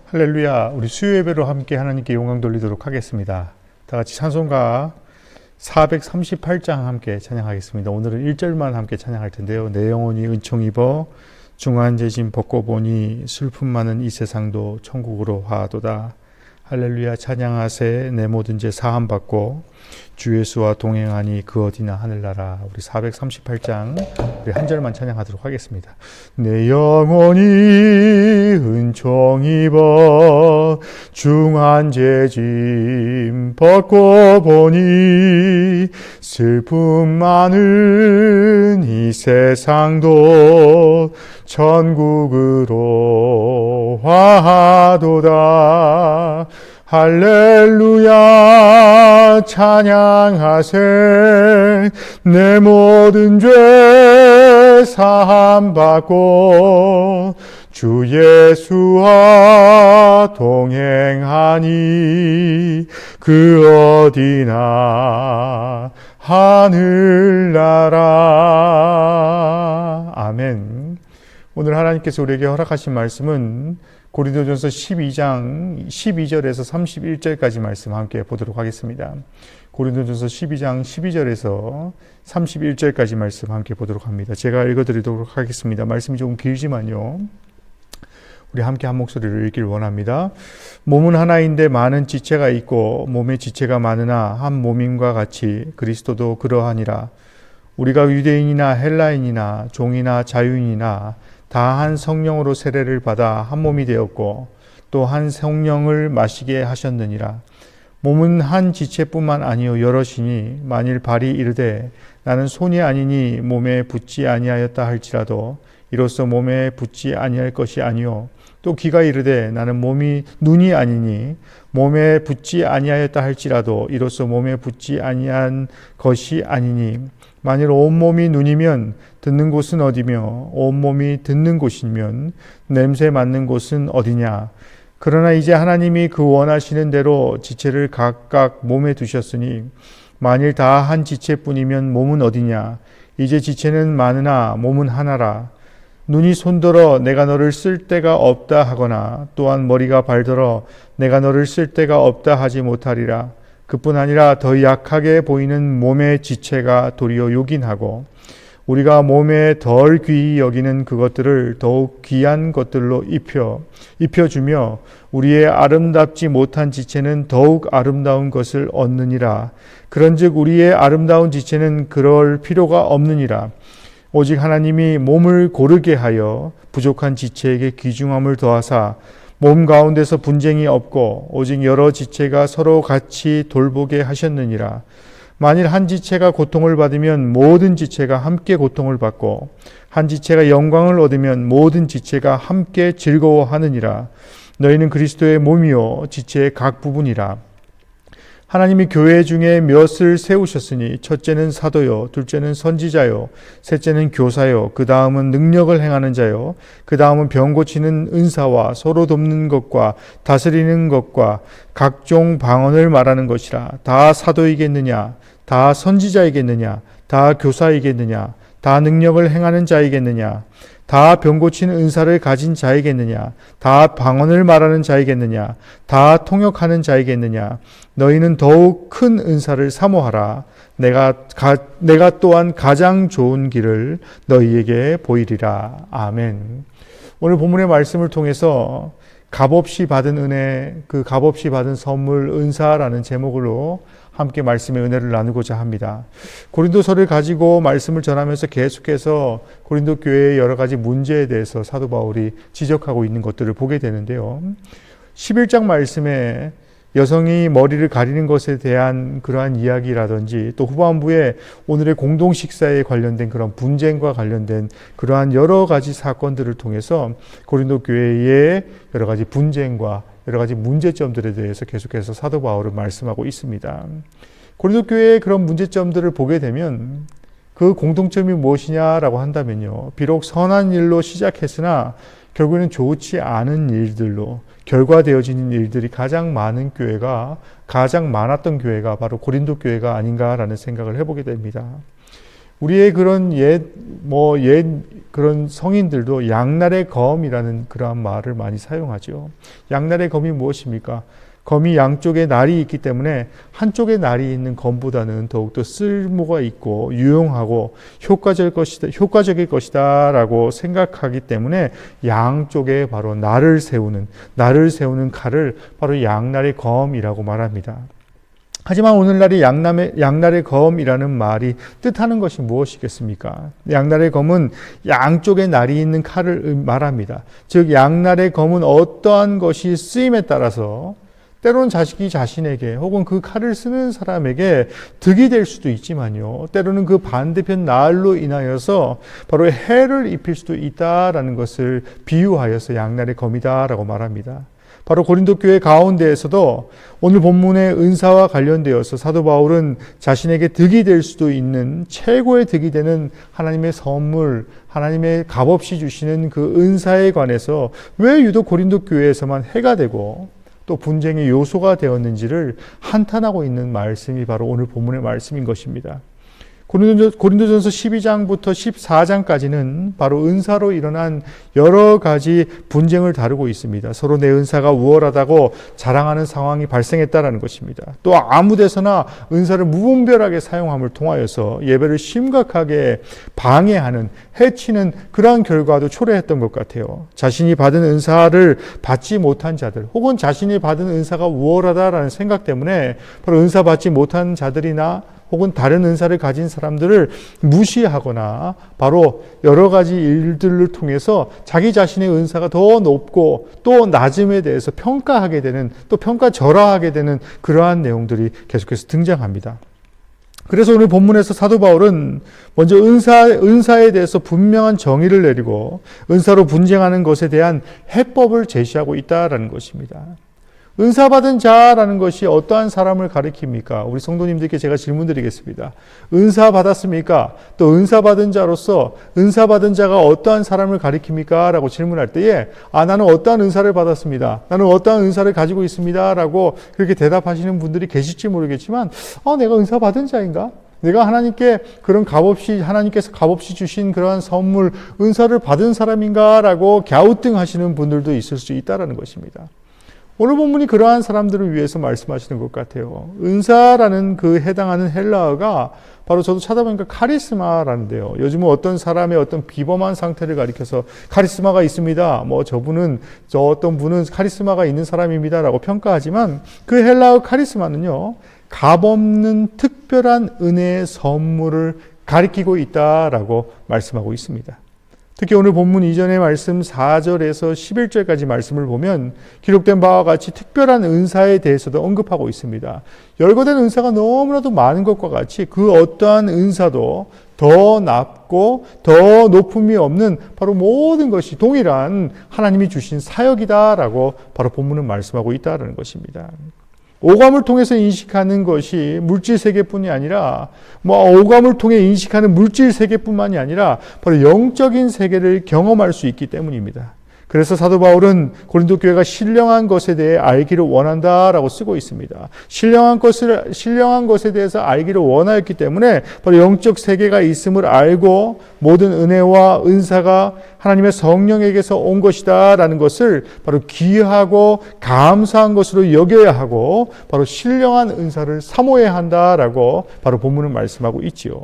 할렐루야. 우리 수요 예배로 함께 하나님께 영광 돌리도록 하겠습니다. 다 같이 찬송가 438장 함께 찬양하겠습니다. 오늘은 1절만 함께 찬양할 텐데요. 내 영혼이 은총 입어 중한 재짐 벗고 보니 슬픔 많은 이 세상도 천국으로 화도다. 할렐루야. 찬양하세. 내 모든 죄 사함 받고 주 예수와 동행하니 그 어디나 하늘나라. 우리 438장 우리 한 절만 찬양하도록 하겠습니다. 내 영혼이 은총 입어 중한 재짐 벗고 보니 슬픔 많은 이 세상도 천국으로 화도다. 할렐루야. 찬양하세. 내 모든 죄 사함 받고 주 예수와 동행하니 그 어디나 하늘나라. 아멘. 오늘 하나님께서 우리에게 허락하신 말씀은 고린도전서 12장 12절에서 31절까지 말씀 함께 보도록 하겠습니다. 고린도전서 12장 12절에서 31절까지 말씀 함께 보도록 합니다. 제가 읽어드리도록 하겠습니다. 말씀이 조금 길지만요. 우리 함께 한 목소리로 읽길 원합니다. 몸은 하나인데 많은 지체가 있고 몸의 지체가 많으나 한 몸임과 같이 그리스도도 그러하니라. 우리가 유대인이나 헬라인이나 종이나 자유인이나 다 한 성령으로 세례를 받아 한 몸이 되었고 또 한 성령을 마시게 하셨느니라. 몸은 한 지체뿐만 아니요 여럿이니 만일 발이 이르되 나는 손이 아니니 몸에 붙지 아니하였다 할지라도 이로써 몸에 붙지 아니할 것이 아니요 또 귀가 이르되 나는 몸이 눈이 아니니 몸에 붙지 아니하였다 할지라도 이로써 몸에 붙지 아니한 것이 아니니 만일 온몸이 눈이면 듣는 곳은 어디며 온몸이 듣는 곳이면 냄새 맡는 곳은 어디냐. 그러나 이제 하나님이 그 원하시는 대로 지체를 각각 몸에 두셨으니 만일 다 한 지체뿐이면 몸은 어디냐. 이제 지체는 많으나 몸은 하나라. 눈이 손들어 내가 너를 쓸 데가 없다 하거나 또한 머리가 발들어 내가 너를 쓸 데가 없다 하지 못하리라. 그뿐 아니라 더 약하게 보이는 몸의 지체가 도리어 요긴하고 우리가 몸에 덜 귀히 여기는 그것들을 더욱 귀한 것들로 입혀주며 우리의 아름답지 못한 지체는 더욱 아름다운 것을 얻느니라. 그런즉 우리의 아름다운 지체는 그럴 필요가 없느니라. 오직 하나님이 몸을 고르게 하여 부족한 지체에게 귀중함을 더하사 몸 가운데서 분쟁이 없고 오직 여러 지체가 서로 같이 돌보게 하셨느니라. 만일 한 지체가 고통을 받으면 모든 지체가 함께 고통을 받고 한 지체가 영광을 얻으면 모든 지체가 함께 즐거워하느니라. 너희는 그리스도의 몸이요 지체의 각 부분이라. 하나님이 교회 중에 몇을 세우셨으니 첫째는 사도요, 둘째는 선지자요, 셋째는 교사요, 그 다음은 능력을 행하는 자요, 그 다음은 병 고치는 은사와 서로 돕는 것과 다스리는 것과 각종 방언을 말하는 것이라. 다 사도이겠느냐? 다 선지자이겠느냐? 다 교사이겠느냐? 다 능력을 행하는 자이겠느냐? 다 병 고치는 은사를 가진 자이겠느냐? 다 방언을 말하는 자이겠느냐? 다 통역하는 자이겠느냐? 너희는 더욱 큰 은사를 사모하라. 내가 또한 가장 좋은 길을 너희에게 보이리라. 아멘. 오늘 본문의 말씀을 통해서 값없이 받은 은혜, 그 값없이 받은 선물, 은사라는 제목으로 함께 말씀의 은혜를 나누고자 합니다. 고린도서를 가지고 말씀을 전하면서 계속해서 고린도 교회의 여러 가지 문제에 대해서 사도 바울이 지적하고 있는 것들을 보게 되는데요. 11장 말씀에 여성이 머리를 가리는 것에 대한 그러한 이야기라든지 또 후반부에 오늘의 공동 식사에 관련된 그런 분쟁과 관련된 그러한 여러 가지 사건들을 통해서 고린도 교회의 여러 가지 분쟁과 여러 가지 문제점들에 대해서 계속해서 사도 바울은 말씀하고 있습니다. 고린도 교회의 그런 문제점들을 보게 되면 그 공통점이 무엇이냐라고 한다면요. 비록 선한 일로 시작했으나 결국에는 좋지 않은 일들로 결과되어지는 일들이 가장 많았던 교회가 바로 고린도 교회가 아닌가라는 생각을 해보게 됩니다. 우리의 그런 그런 성인들도 양날의 검이라는 그러한 말을 많이 사용하죠. 양날의 검이 무엇입니까? 검이 양쪽에 날이 있기 때문에 한쪽에 날이 있는 검보다는 더욱더 쓸모가 있고 유용하고 효과적일 것이다 라고 생각하기 때문에 양쪽에 바로 날을 세우는 칼을 바로 양날의 검이라고 말합니다. 하지만 오늘날의 양날의 검이라는 말이 뜻하는 것이 무엇이겠습니까? 양날의 검은 양쪽에 날이 있는 칼을 말합니다. 즉 양날의 검은 어떠한 것이 쓰임에 따라서 때로는 자식이 자신에게 혹은 그 칼을 쓰는 사람에게 득이 될 수도 있지만요. 때로는 그 반대편 날로 인하여서 바로 해를 입힐 수도 있다라는 것을 비유하여서 양날의 검이다라고 말합니다. 바로 고린도 교회 가운데에서도 오늘 본문의 은사와 관련되어서 사도 바울은 자신에게 득이 될 수도 있는 최고의 득이 되는 하나님의 선물, 하나님의 값없이 주시는 그 은사에 관해서 왜 유독 고린도 교회에서만 해가 되고 또 분쟁의 요소가 되었는지를 한탄하고 있는 말씀이 바로 오늘 본문의 말씀인 것입니다. 고린도전서 12장부터 14장까지는 바로 은사로 일어난 여러 가지 분쟁을 다루고 있습니다. 서로 내 은사가 우월하다고 자랑하는 상황이 발생했다라는 것입니다. 또 아무 데서나 은사를 무분별하게 사용함을 통하여서 예배를 심각하게 방해하는, 해치는 그러한 결과도 초래했던 것 같아요. 자신이 받은 은사를 받지 못한 자들, 혹은 자신이 받은 은사가 우월하다라는 생각 때문에 바로 은사 받지 못한 자들이나 혹은 다른 은사를 가진 사람들을 무시하거나 바로 여러 가지 일들을 통해서 자기 자신의 은사가 더 높고 또 낮음에 대해서 평가하게 되는, 또 평가절하하게 되는 그러한 내용들이 계속해서 등장합니다. 그래서 오늘 본문에서 사도 바울은 먼저 은사에 대해서 분명한 정의를 내리고 은사로 분쟁하는 것에 대한 해법을 제시하고 있다라는 것입니다. 은사받은 자라는 것이 어떠한 사람을 가리킵니까? 우리 성도님들께 제가 질문 드리겠습니다. 은사 받았습니까? 또 은사 받은 자로서 은사 받은 자가 어떠한 사람을 가리킵니까? 라고 질문할 때에 나는 어떠한 은사를 받았습니다. 나는 어떠한 은사를 가지고 있습니다. 라고 그렇게 대답하시는 분들이 계실지 모르겠지만 내가 은사 받은 자인가? 내가 하나님께 하나님께서 값없이 주신 그러한 선물, 은사를 받은 사람인가? 라고 갸우뚱하시는 분들도 있을 수 있다는 것입니다. 오늘 본문이 그러한 사람들을 위해서 말씀하시는 것 같아요. 은사라는 그 해당하는 헬라어가 바로 저도 찾아보니까 카리스마라는데요. 요즘은 어떤 사람의 어떤 비범한 상태를 가리켜서 카리스마가 있습니다. 저 어떤 분은 카리스마가 있는 사람입니다라고 평가하지만 그 헬라어 카리스마는요, 값없는 특별한 은혜의 선물을 가리키고 있다라고 말씀하고 있습니다. 특히 오늘 본문 이전의 말씀 4절에서 11절까지 말씀을 보면 기록된 바와 같이 특별한 은사에 대해서도 언급하고 있습니다. 열거된 은사가 너무나도 많은 것과 같이 그 어떠한 은사도 더 낮고 더 높음이 없는 바로 모든 것이 동일한 하나님이 주신 사역이다라고 바로 본문은 말씀하고 있다는 것입니다. 오감을 통해서 인식하는 것이 물질 세계뿐이 아니라 오감을 통해 인식하는 물질 세계뿐만이 아니라 바로 영적인 세계를 경험할 수 있기 때문입니다. 그래서 사도 바울은 고린도 교회가 신령한 것에 대해 알기를 원한다라고 쓰고 있습니다. 신령한 것에 대해서 알기를 원하였기 때문에 바로 영적 세계가 있음을 알고 모든 은혜와 은사가 하나님의 성령에게서 온 것이다라는 것을 바로 귀하고 감사한 것으로 여겨야 하고 바로 신령한 은사를 사모해야 한다라고 바로 본문은 말씀하고 있지요.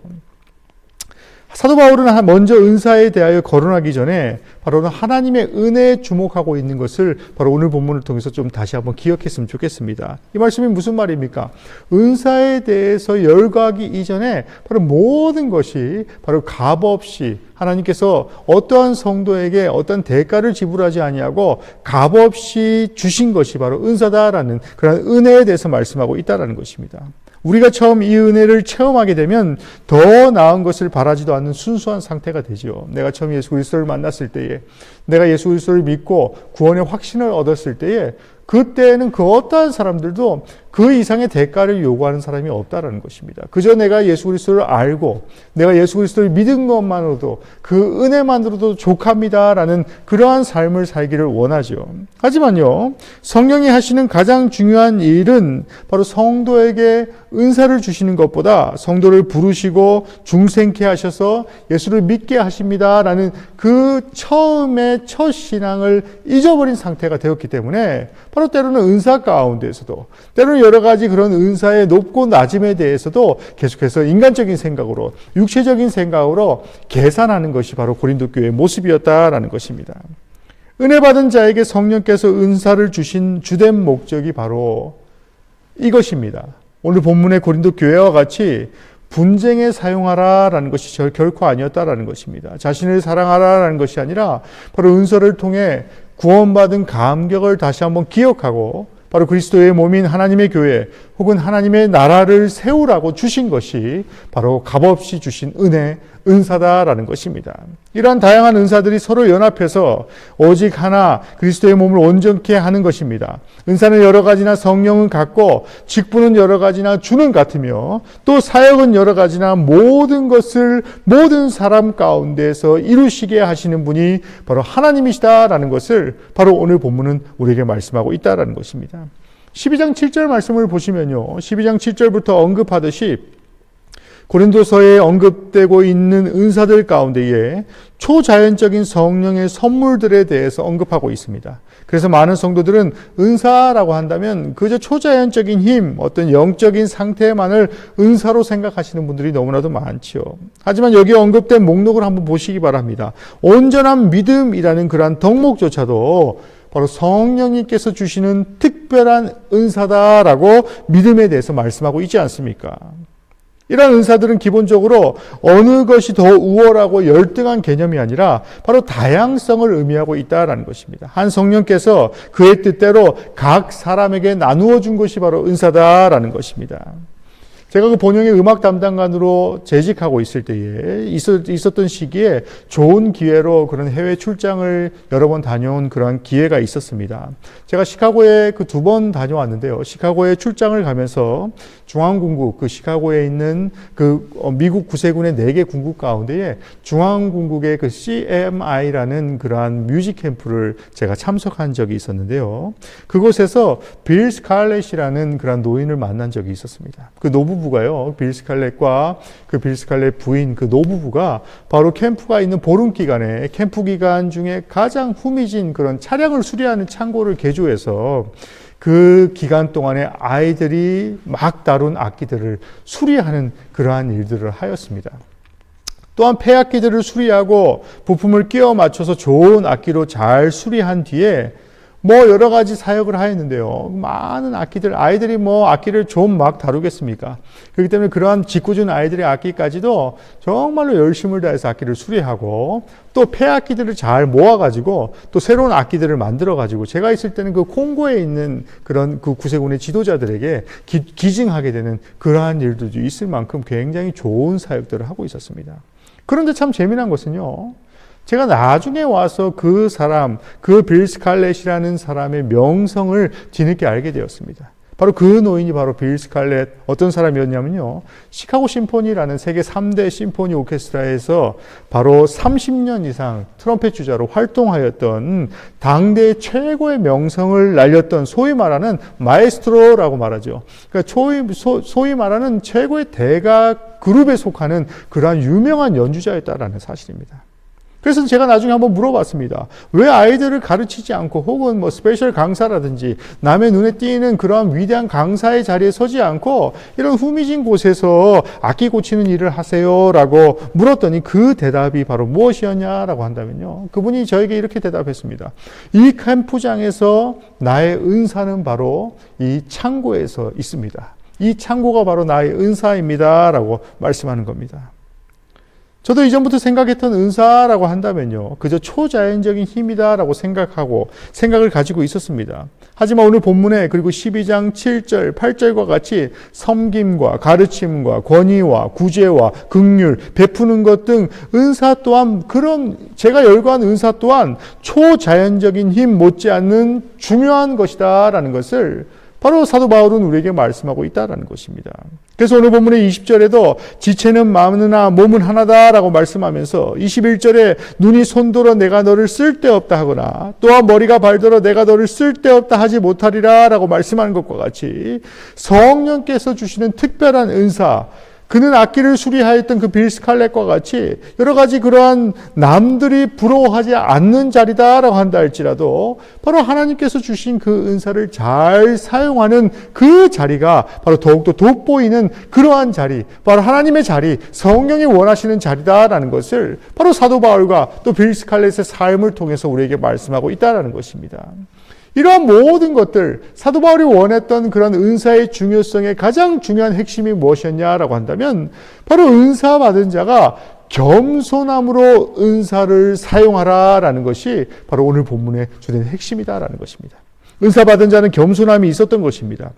사도 바울은 먼저 은사에 대하여 거론하기 전에 바로 하나님의 은혜에 주목하고 있는 것을 바로 오늘 본문을 통해서 좀 다시 한번 기억했으면 좋겠습니다. 이 말씀이 무슨 말입니까? 은사에 대해서 열거하기 이전에 바로 모든 것이 바로 값없이 하나님께서 어떠한 성도에게 어떤 대가를 지불하지 아니하고 값없이 주신 것이 바로 은사다라는 그런 은혜에 대해서 말씀하고 있다는 것입니다. 우리가 처음 이 은혜를 체험하게 되면 더 나은 것을 바라지도 않는 순수한 상태가 되죠. 내가 처음 예수 그리스도를 만났을 때에 내가 예수 그리스도를 믿고 구원의 확신을 얻었을 때에 그때는 그 어떠한 사람들도 그 이상의 대가를 요구하는 사람이 없다라는 것입니다. 그저 내가 예수 그리스도를 알고 내가 예수 그리스도를 믿은 것만으로도 그 은혜만으로도 족합니다라는 그러한 삶을 살기를 원하죠. 하지만요, 성령이 하시는 가장 중요한 일은 바로 성도에게 은사를 주시는 것보다 성도를 부르시고 중생케 하셔서 예수를 믿게 하십니다라는 그 처음의 첫 신앙을 잊어버린 상태가 되었기 때문에 바로 때로는 은사 가운데에서도 때로는 여러 가지 그런 은사의 높고 낮음에 대해서도 계속해서 인간적인 생각으로 육체적인 생각으로 계산하는 것이 바로 고린도 교회의 모습이었다라는 것입니다. 은혜 받은 자에게 성령께서 은사를 주신 주된 목적이 바로 이것입니다. 오늘 본문의 고린도 교회와 같이 분쟁에 사용하라라는 것이 결코 아니었다라는 것입니다. 자신을 사랑하라라는 것이 아니라 바로 은사를 통해 구원받은 감격을 다시 한번 기억하고 바로 그리스도의 몸인 하나님의 교회 혹은 하나님의 나라를 세우라고 주신 것이 바로 값없이 주신 은사다라는 것입니다. 이러한 다양한 은사들이 서로 연합해서 오직 하나 그리스도의 몸을 온전케 하는 것입니다. 은사는 여러 가지나 성령은 같고 직분은 여러 가지나 주는 같으며 또 사역은 여러 가지나 모든 것을 모든 사람 가운데서 이루시게 하시는 분이 바로 하나님이시다라는 것을 바로 오늘 본문은 우리에게 말씀하고 있다라는 것입니다. 12장 7절 말씀을 보시면요, 12장 7절부터 언급하듯이 고린도서에 언급되고 있는 은사들 가운데에 초자연적인 성령의 선물들에 대해서 언급하고 있습니다. 그래서 많은 성도들은 은사라고 한다면 그저 초자연적인 힘, 어떤 영적인 상태만을 은사로 생각하시는 분들이 너무나도 많지요. 하지만 여기 언급된 목록을 한번 보시기 바랍니다. 온전한 믿음이라는 그러한 덕목조차도 바로 성령님께서 주시는 특별한 은사다라고 믿음에 대해서 말씀하고 있지 않습니까? 이러한 은사들은 기본적으로 어느 것이 더 우월하고 열등한 개념이 아니라 바로 다양성을 의미하고 있다는 것입니다. 한 성령께서 그의 뜻대로 각 사람에게 나누어 준 것이 바로 은사다라는 것입니다. 제가 그 본영의 음악 담당관으로 재직하고 있을 때에 있었던 시기에 좋은 기회로 그런 해외 출장을 여러 번 다녀온 그런 기회가 있었습니다. 제가 시카고에 그 2번 다녀왔는데요. 시카고에 출장을 가면서 중앙군국, 그 시카고에 있는 그 미국 구세군의 4개 군국 가운데에 중앙군국의 그 CMI라는 그러한 뮤직 캠프를 제가 참석한 적이 있었는데요. 그곳에서 빌 스칼렛이라는 그런 노인을 만난 적이 있었습니다. 그 노부부가요, 빌 스칼렛과 그 빌 스칼렛 부인 그 노부부가 바로 캠프가 있는 보름 기간에 캠프 기간 중에 가장 후미진 그런 차량을 수리하는 창고를 개조해서 그 기간 동안에 아이들이 막 다룬 악기들을 수리하는 그러한 일들을 하였습니다. 또한 폐악기들을 수리하고 부품을 끼워 맞춰서 좋은 악기로 잘 수리한 뒤에 여러 가지 사역을 하였는데요. 많은 악기들, 아이들이 악기를 좀 막 다루겠습니까? 그렇기 때문에 그러한 짓궂은 아이들의 악기까지도 정말로 열심을 다해서 악기를 수리하고 또 폐악기들을 잘 모아가지고 또 새로운 악기들을 만들어가지고 제가 있을 때는 그 콩고에 있는 그런 그 구세군의 지도자들에게 기증하게 되는 그러한 일들도 있을 만큼 굉장히 좋은 사역들을 하고 있었습니다. 그런데 참 재미난 것은요, 제가 나중에 와서 그 사람, 그 빌 스칼렛이라는 사람의 명성을 뒤늦게 알게 되었습니다. 바로 그 노인이 바로 빌 스칼렛, 어떤 사람이었냐면요, 시카고 심포니라는 세계 3대 심포니 오케스트라에서 바로 30년 이상 트럼펫 주자로 활동하였던 당대 최고의 명성을 날렸던 소위 말하는 마에스트로라고 말하죠. 그러니까 소위 말하는 최고의 대가 그룹에 속하는 그러한 유명한 연주자였다라는 사실입니다. 그래서 제가 나중에 한번 물어봤습니다. 왜 아이들을 가르치지 않고 혹은 스페셜 강사라든지 남의 눈에 띄는 그러한 위대한 강사의 자리에 서지 않고 이런 후미진 곳에서 악기 고치는 일을 하세요라고 물었더니 그 대답이 바로 무엇이었냐라고 한다면요, 그분이 저에게 이렇게 대답했습니다. 이 캠프장에서 나의 은사는 바로 이 창고에서 있습니다. 이 창고가 바로 나의 은사입니다라고 말씀하는 겁니다. 저도 이전부터 생각했던 은사라고 한다면요, 그저 초자연적인 힘이다라고 생각을 가지고 있었습니다. 하지만 오늘 본문에 그리고 12장 7절, 8절과 같이 섬김과 가르침과 권위와 구제와 긍휼, 베푸는 것 등 은사 또한, 그런 제가 열거한 은사 또한 초자연적인 힘 못지않는 중요한 것이다라는 것을 바로 사도 바울은 우리에게 말씀하고 있다라는 것입니다. 그래서 오늘 본문의 20절에도 지체는 많으나 몸은 하나다라고 말씀하면서 21절에 눈이 손들어 내가 너를 쓸데없다 하거나 또한 머리가 발들어 내가 너를 쓸데없다 하지 못하리라 라고 말씀하는 것과 같이 성령께서 주시는 특별한 은사, 그는 악기를 수리하였던 그 빌 스칼렛과 같이 여러 가지 그러한 남들이 부러워하지 않는 자리다라고 한다 할지라도 바로 하나님께서 주신 그 은사를 잘 사용하는 그 자리가 바로 더욱더 돋보이는 그러한 자리, 바로 하나님의 자리, 성령이 원하시는 자리다라는 것을 바로 사도 바울과 또 빌 스칼렛의 삶을 통해서 우리에게 말씀하고 있다라는 것입니다. 이러한 모든 것들, 사도 바울이 원했던 그런 은사의 중요성의 가장 중요한 핵심이 무엇이었냐라고 한다면 바로 은사 받은 자가 겸손함으로 은사를 사용하라라는 것이 바로 오늘 본문의 주된 핵심이다라는 것입니다. 은사 받은 자는 겸손함이 있었던 것입니다.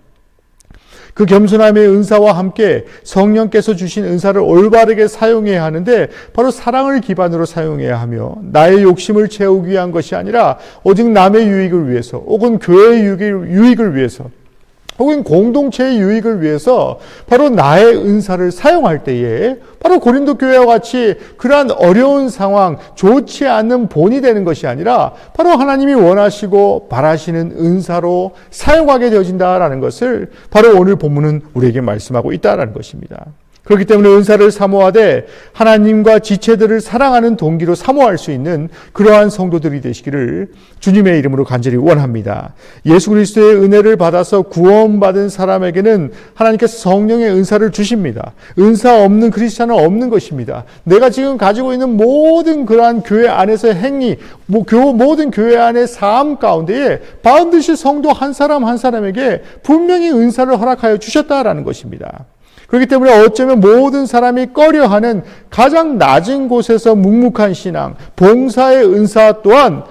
그 겸손함의 은사와 함께 성령께서 주신 은사를 올바르게 사용해야 하는데 바로 사랑을 기반으로 사용해야 하며 나의 욕심을 채우기 위한 것이 아니라 오직 남의 유익을 위해서 혹은 교회의 유익을 위해서 혹은 공동체의 유익을 위해서 바로 나의 은사를 사용할 때에 바로 고린도 교회와 같이 그러한 어려운 상황, 좋지 않는 본이 되는 것이 아니라 바로 하나님이 원하시고 바라시는 은사로 사용하게 되어진다라는 것을 바로 오늘 본문은 우리에게 말씀하고 있다라는 것입니다. 그렇기 때문에 은사를 사모하되 하나님과 지체들을 사랑하는 동기로 사모할 수 있는 그러한 성도들이 되시기를 주님의 이름으로 간절히 원합니다. 예수 그리스도의 은혜를 받아서 구원받은 사람에게는 하나님께서 성령의 은사를 주십니다. 은사 없는 크리스찬은 없는 것입니다. 내가 지금 가지고 있는 모든 그러한 교회 안에서의 행위, 모든 교회 안의 삶 가운데에 반드시 성도 한 사람 한 사람에게 분명히 은사를 허락하여 주셨다라는 것입니다. 그렇기 때문에 어쩌면 모든 사람이 꺼려하는 가장 낮은 곳에서 묵묵한 신앙, 봉사의 은사 또한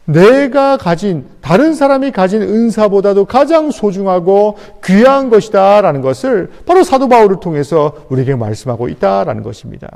내가 가진, 다른 사람이 가진 은사보다도 가장 소중하고 귀한 것이다라는 것을 바로 사도 바울을 통해서 우리에게 말씀하고 있다라는 것입니다.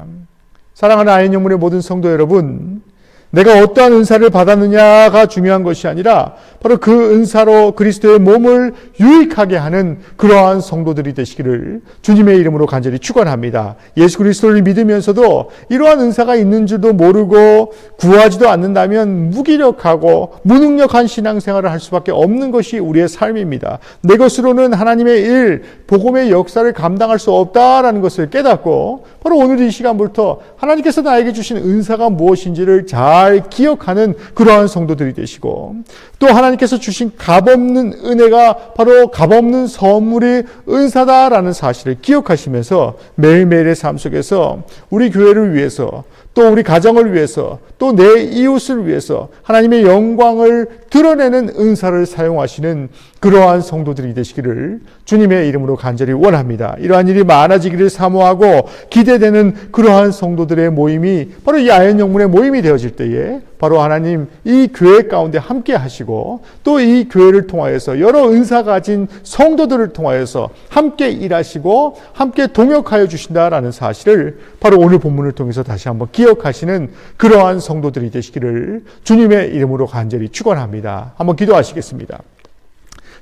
사랑하는 아인영문의 모든 성도 여러분, 내가 어떠한 은사를 받았느냐가 중요한 것이 아니라 바로 그 은사로 그리스도의 몸을 유익하게 하는 그러한 성도들이 되시기를 주님의 이름으로 간절히 축원합니다. 예수 그리스도를 믿으면서도 이러한 은사가 있는 줄도 모르고 구하지도 않는다면 무기력하고 무능력한 신앙생활을 할 수밖에 없는 것이 우리의 삶입니다. 내 것으로는 하나님의 일, 복음의 역사를 감당할 수 없다라는 것을 깨닫고 바로 오늘 이 시간부터 하나님께서 나에게 주신 은사가 무엇인지를 잘 기억하는 그러한 성도들이 되시고 또 하나님께서 주신 값없는 은혜가 바로 값없는 선물이 은사다라는 사실을 기억하시면서 매일매일의 삶 속에서 우리 교회를 위해서 또 우리 가정을 위해서 또 내 이웃을 위해서 하나님의 영광을 드러내는 은사를 사용하시는 그러한 성도들이 되시기를 주님의 이름으로 간절히 원합니다. 이러한 일이 많아지기를 사모하고 기대되는 그러한 성도들의 모임이 바로 이 아현영문의 모임이 되어질 때에 바로 하나님 이 교회 가운데 함께 하시고 또 이 교회를 통하여서 여러 은사 가진 성도들을 통하여서 함께 일하시고 함께 동역하여 주신다라는 사실을 바로 오늘 본문을 통해서 다시 한번 기억하시는 그러한 성도들이 되시기를 주님의 이름으로 간절히 축원합니다. 한번 기도하시겠습니다.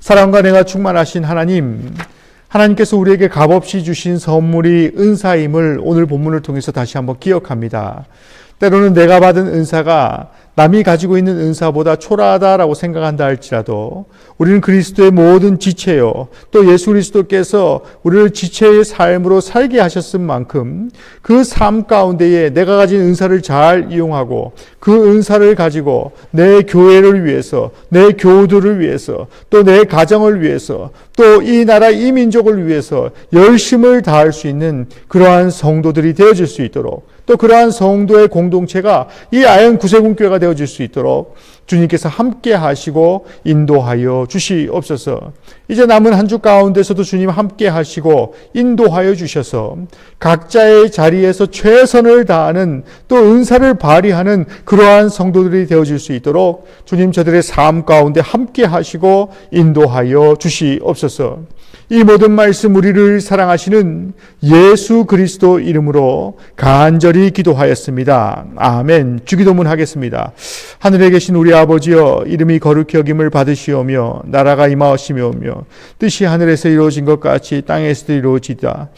사랑과 내가 충만하신 하나님, 하나님께서 우리에게 값없이 주신 선물이 은사임을 오늘 본문을 통해서 다시 한번 기억합니다. 때로는 내가 받은 은사가 남이 가지고 있는 은사보다 초라하다라고 생각한다 할지라도 우리는 그리스도의 모든 지체요 또 예수 그리스도께서 우리를 지체의 삶으로 살게 하셨은 만큼 그 삶 가운데에 내가 가진 은사를 잘 이용하고 그 은사를 가지고 내 교회를 위해서 내 교우들을 위해서 또 내 가정을 위해서 또 이 나라 이 민족을 위해서 열심을 다할 수 있는 그러한 성도들이 되어질 수 있도록 또 그러한 성도의 공동체가 이 아현 구세군교회가 되어질 수 있도록 주님께서 함께 하시고 인도하여 주시옵소서. 이제 남은 한 주 가운데서도 주님 함께 하시고 인도하여 주셔서 각자의 자리에서 최선을 다하는 또 은사를 발휘하는 그러한 성도들이 되어질 수 있도록 주님 저들의 삶 가운데 함께 하시고 인도하여 주시옵소서. 이 모든 말씀 우리를 사랑하시는 예수 그리스도 이름으로 간절히 기도하였습니다. 아멘. 주기도문 하겠습니다. 하늘에 계신 우리 아버지여, 이름이 거룩히 여김을 받으시오며 나라가 임하시며 뜻이 하늘에서 이루어진 것 같이 땅에서도 이루어지다.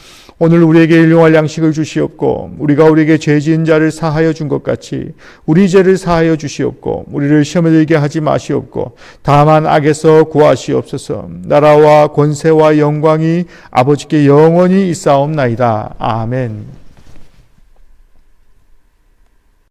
오늘 우리에게 일용할 양식을 주시옵고 우리가 우리에게 죄 지은 자를 사하여 준 것 같이 우리 죄를 사하여 주시옵고 우리를 시험에 들게 하지 마시옵고 다만 악에서 구하시옵소서. 나라와 권세와 영광이 아버지께 영원히 있사옵나이다. 아멘.